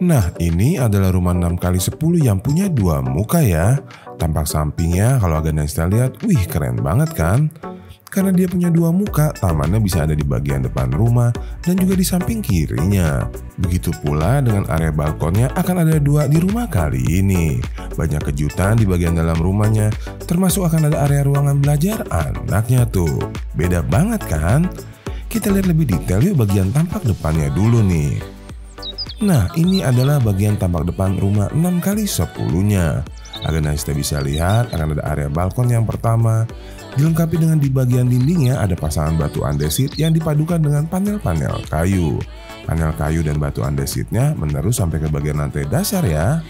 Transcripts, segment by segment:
Nah, ini adalah rumah 6x10 yang punya dua muka ya. Tampak sampingnya kalau agak kita lihat, wih keren banget kan? Karena dia punya dua muka, tamannya bisa ada di bagian depan rumah dan juga di samping kirinya. Begitu pula dengan area balkonnya akan ada dua di rumah kali ini. Banyak kejutan di bagian dalam rumahnya, termasuk akan ada area ruangan belajar anaknya tuh. Beda banget kan? Kita lihat lebih detail yuk bagian tampak depannya dulu nih. Nah, ini adalah bagian tampak depan rumah 6x10-nya. Agar kita bisa lihat akan ada area balkon yang pertama. Dilengkapi dengan di bagian dindingnya ada pasangan batu andesit yang dipadukan dengan panel-panel kayu. Panel kayu dan batu andesitnya menerus sampai ke bagian lantai dasar ya.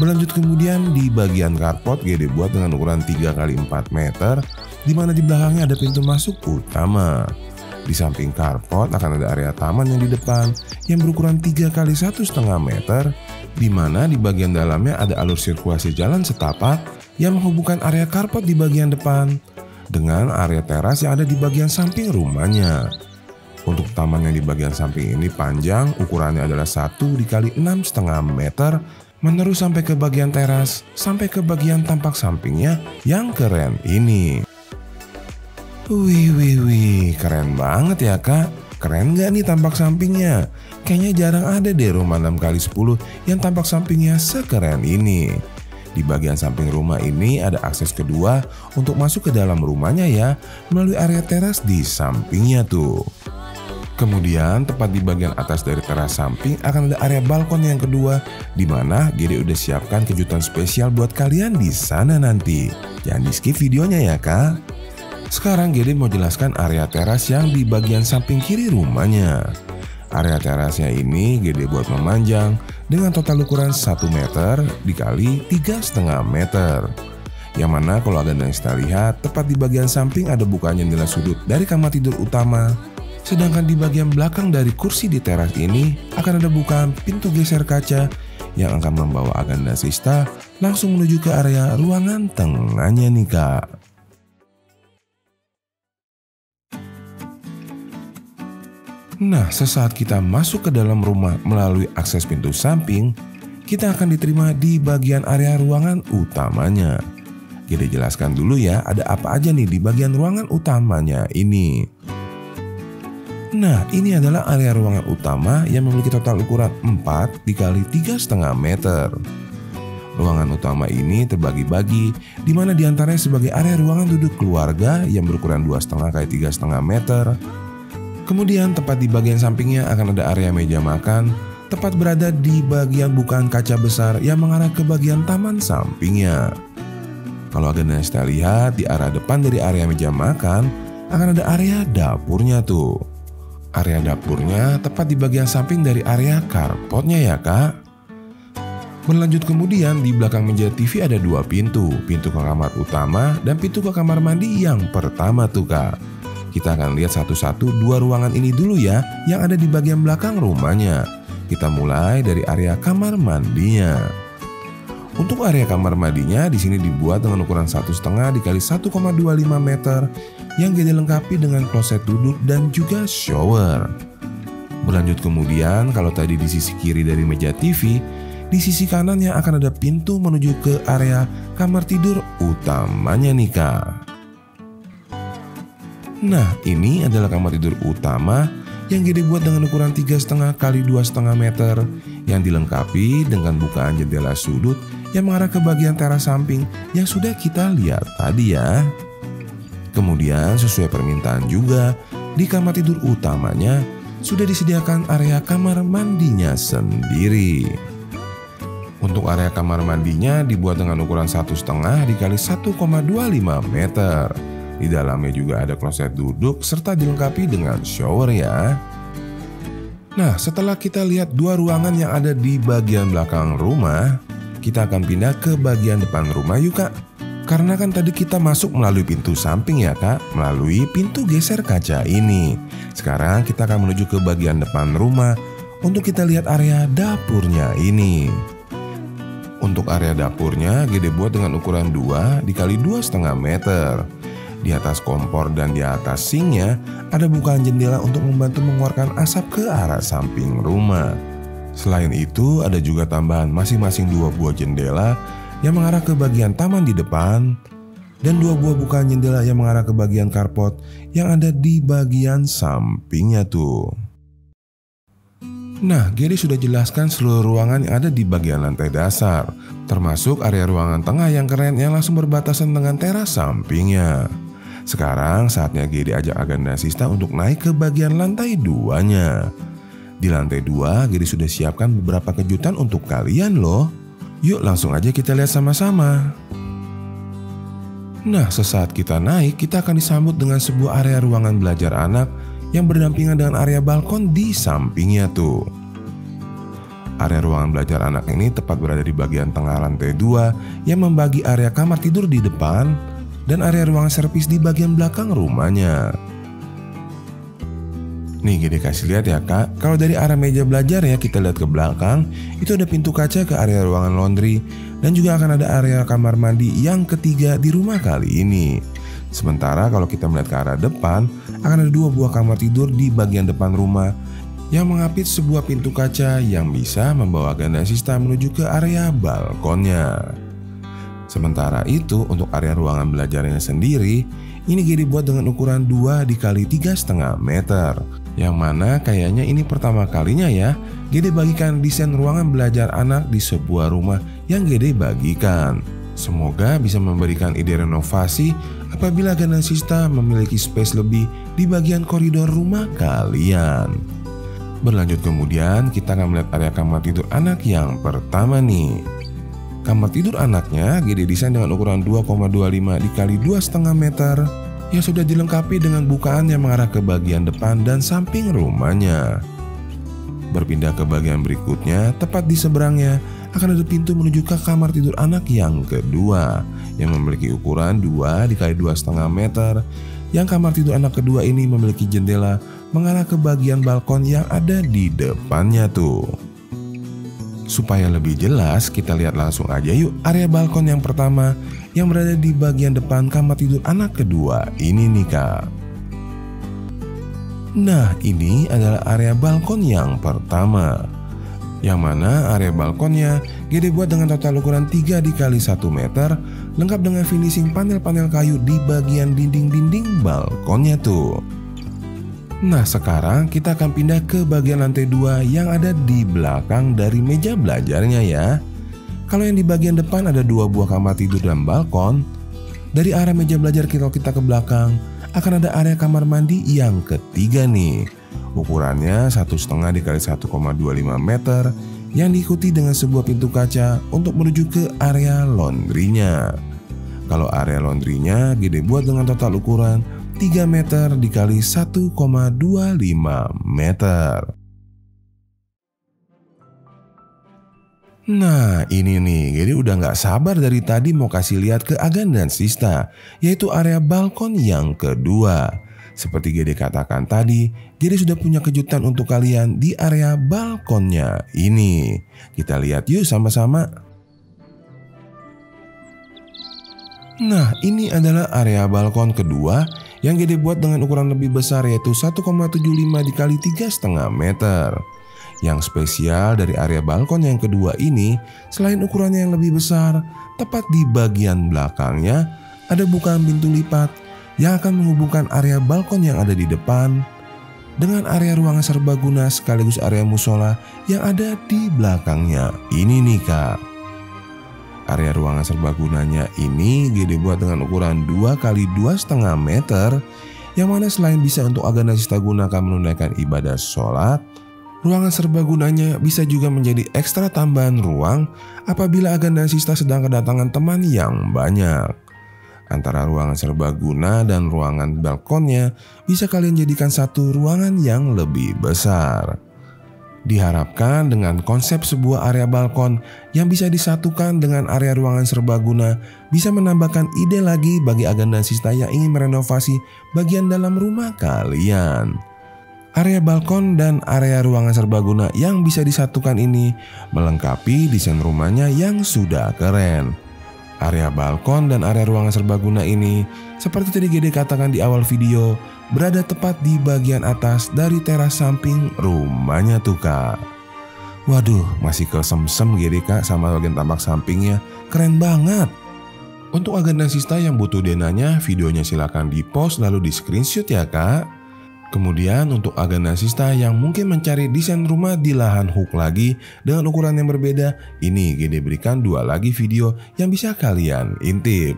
Berlanjut kemudian di bagian carport GD buat dengan ukuran 3x4 meter, di mana di belakangnya ada pintu masuk utama. Di samping carport akan ada area taman yang di depan yang berukuran 3x1,5 meter, di mana di bagian dalamnya ada alur sirkulasi jalan setapak yang menghubungkan area carport di bagian depan dengan area teras yang ada di bagian samping rumahnya. Untuk taman yang di bagian samping ini panjang, ukurannya adalah 1x6,5 meter, menerus sampai ke bagian teras, sampai ke bagian tampak sampingnya yang keren ini. Wih, keren banget ya kak. Keren gak nih tampak sampingnya? Kayaknya jarang ada deh rumah 6x10 yang tampak sampingnya sekeren ini. Di bagian samping rumah ini ada akses kedua untuk masuk ke dalam rumahnya ya, melalui area teras di sampingnya tuh. Kemudian tepat di bagian atas dari teras samping akan ada area balkon yang kedua, di mana GD udah siapkan kejutan spesial buat kalian di sana nanti. Jangan di skip videonya ya kak. Sekarang GD mau jelaskan area teras yang di bagian samping kiri rumahnya. Area terasnya ini GD buat memanjang dengan total ukuran 1 meter dikali 3,5 meter. Yang mana kalau Anda bisa lihat, tepat di bagian samping ada bukaan jendela sudut dari kamar tidur utama. Sedangkan di bagian belakang dari kursi di teras ini akan ada bukaan pintu geser kaca yang akan membawa Aganda Sista langsung menuju ke area ruangan tengahnya nih kak. Nah, sesaat kita masuk ke dalam rumah melalui akses pintu samping, kita akan diterima di bagian area ruangan utamanya. Kita jelaskan dulu ya, ada apa aja nih di bagian ruangan utamanya ini. Nah, ini adalah area ruangan utama yang memiliki total ukuran 4x3,5 meter. Ruangan utama ini terbagi-bagi, di mana diantaranya sebagai area ruangan duduk keluarga yang berukuran 2,5x3,5 meter. Kemudian tepat di bagian sampingnya akan ada area meja makan, tepat berada di bagian bukaan kaca besar yang mengarah ke bagian taman sampingnya. Kalau Aganda kita lihat di arah depan dari area meja makan, akan ada area dapurnya tuh. Area dapurnya tepat di bagian samping dari area carportnya ya kak. Berlanjut kemudian di belakang meja TV ada dua pintu ke kamar utama dan pintu ke kamar mandi yang pertama tuh kak. Kita akan lihat satu-satu dua ruangan ini dulu ya, yang ada di bagian belakang rumahnya. Kita mulai dari area kamar mandinya. Untuk area kamar mandinya di sini dibuat dengan ukuran 1,5x1,25 meter, yang dilengkapi dengan kloset duduk dan juga shower. Berlanjut kemudian, kalau tadi di sisi kiri dari meja TV, di sisi kanannya akan ada pintu menuju ke area kamar tidur utamanya nih kak. Nah, ini adalah kamar tidur utama yang dibuat dengan ukuran 3,5x2,5 meter yang dilengkapi dengan bukaan jendela sudut yang mengarah ke bagian teras samping yang sudah kita lihat tadi ya. Kemudian sesuai permintaan juga, di kamar tidur utamanya sudah disediakan area kamar mandinya sendiri. Untuk area kamar mandinya dibuat dengan ukuran 1,5x1,25 meter. Di dalamnya juga ada kloset duduk serta dilengkapi dengan shower ya. Nah, setelah kita lihat dua ruangan yang ada di bagian belakang rumah, kita akan pindah ke bagian depan rumah yuk kak. Karena kan tadi kita masuk melalui pintu samping ya kak, melalui pintu geser kaca ini. Sekarang kita akan menuju ke bagian depan rumah untuk kita lihat area dapurnya ini. Untuk area dapurnya gede buat dengan ukuran 2x2,5 meter. Di atas kompor dan di atas sinknya ada bukaan jendela untuk membantu mengeluarkan asap ke arah samping rumah. Selain itu, ada juga tambahan masing-masing 2 buah jendela yang mengarah ke bagian taman di depan dan 2 buah bukaan jendela yang mengarah ke bagian carport yang ada di bagian sampingnya tuh. Nah, Gary sudah jelaskan seluruh ruangan yang ada di bagian lantai dasar, termasuk area ruangan tengah yang keren yang langsung berbatasan dengan teras sampingnya. Sekarang saatnya Gary ajak Aga dan Sista untuk naik ke bagian lantai 2-nya. Di lantai 2, Gary sudah siapkan beberapa kejutan untuk kalian loh. Yuk langsung aja kita lihat sama-sama. Nah, sesaat kita naik, kita akan disambut dengan sebuah area ruangan belajar anak yang berdampingan dengan area balkon di sampingnya tuh. Area ruangan belajar anak ini tepat berada di bagian tengah lantai 2 yang membagi area kamar tidur di depan dan area ruangan servis di bagian belakang rumahnya. Nih Gede kasih lihat ya kak, kalau dari arah meja belajar ya kita lihat ke belakang, itu ada pintu kaca ke area ruangan laundry dan juga akan ada area kamar mandi yang ketiga di rumah kali ini. Sementara kalau kita melihat ke arah depan, akan ada 2 buah kamar tidur di bagian depan rumah yang mengapit sebuah pintu kaca yang bisa membawa Aga dan Sista menuju ke area balkonnya. Sementara itu untuk area ruangan belajarnya sendiri, ini Gede buat dengan ukuran 2 x 3,5 meter. Yang mana kayaknya ini pertama kalinya ya Gede bagikan desain ruangan belajar anak di sebuah rumah yang Gede bagikan. Semoga bisa memberikan ide renovasi apabila Aga dan Sista memiliki space lebih di bagian koridor rumah kalian. Berlanjut kemudian kita akan melihat area kamar tidur anak yang pertama nih. Kamar tidur anaknya Gede desain dengan ukuran 2,25 x 2,5 meter yang sudah dilengkapi dengan bukaan yang mengarah ke bagian depan dan samping rumahnya. Berpindah ke bagian berikutnya, tepat di seberangnya akan ada pintu menuju ke kamar tidur anak yang kedua yang memiliki ukuran 2 x 2,5 meter. Yang kamar tidur anak kedua ini memiliki jendela mengarah ke bagian balkon yang ada di depannya tuh. Supaya lebih jelas, kita lihat langsung aja yuk area balkon yang pertama yang berada di bagian depan kamar tidur anak kedua ini nih kak. Nah, ini adalah area balkon yang pertama. Yang mana area balkonnya Gede buat dengan total ukuran 3 x 1 meter, lengkap dengan finishing panel-panel kayu di bagian dinding-dinding balkonnya tuh. Nah, sekarang kita akan pindah ke bagian lantai 2 yang ada di belakang dari meja belajarnya ya. Kalau yang di bagian depan ada 2 buah kamar tidur dan balkon. Dari arah meja belajar kita ke belakang akan ada area kamar mandi yang ketiga nih. Ukurannya 1,5 x 1,25 meter yang diikuti dengan sebuah pintu kaca untuk menuju ke area laundrynya. Kalau area laundrynya Gede buat dengan total ukuran 3 meter dikali 1,25 meter. Nah ini nih, Gede udah gak sabar dari tadi mau kasih lihat ke Agan dan Sista, yaitu area balkon yang kedua. Seperti Gede katakan tadi, Gede sudah punya kejutan untuk kalian di area balkonnya ini. Kita lihat yuk sama-sama. Nah ini adalah area balkon kedua yang Gede buat dengan ukuran lebih besar yaitu 1,75 dikali 3,5 meter. Yang spesial dari area balkon yang kedua ini, selain ukurannya yang lebih besar, tepat di bagian belakangnya ada bukaan pintu lipat yang akan menghubungkan area balkon yang ada di depan dengan area ruangan serbaguna sekaligus area musola yang ada di belakangnya. Ini nih kak. Area ruangan serbagunanya ini Gede buat dengan ukuran 2 x 2,5 meter yang mana selain bisa untuk Agan dan Sista gunakan menunaikan ibadah sholat, ruangan serbagunanya bisa juga menjadi ekstra tambahan ruang apabila Agan dan Sista sedang kedatangan teman yang banyak. Antara ruangan serbaguna dan ruangan balkonnya bisa kalian jadikan satu ruangan yang lebih besar. Diharapkan dengan konsep sebuah area balkon yang bisa disatukan dengan area ruangan serbaguna bisa menambahkan ide lagi bagi Agan dan Sista yang ingin merenovasi bagian dalam rumah kalian. Area balkon dan area ruangan serbaguna yang bisa disatukan ini melengkapi desain rumahnya yang sudah keren. Area balkon dan area ruangan serbaguna ini, seperti tadi Gede katakan di awal video, berada tepat di bagian atas dari teras samping rumahnya tuh kak. Waduh, masih kesemsem gini kak sama bagian tampak sampingnya. Keren banget. Untuk agenda sista yang butuh denanya, videonya silakan di post lalu di screenshot ya kak. Kemudian untuk agenda sista yang mungkin mencari desain rumah di lahan hook lagi dengan ukuran yang berbeda, ini Gede berikan 2 lagi video yang bisa kalian intip.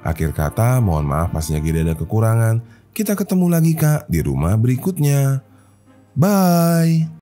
Akhir kata, mohon maaf pastinya Gede ada kekurangan. Kita ketemu lagi kak di rumah berikutnya. Bye.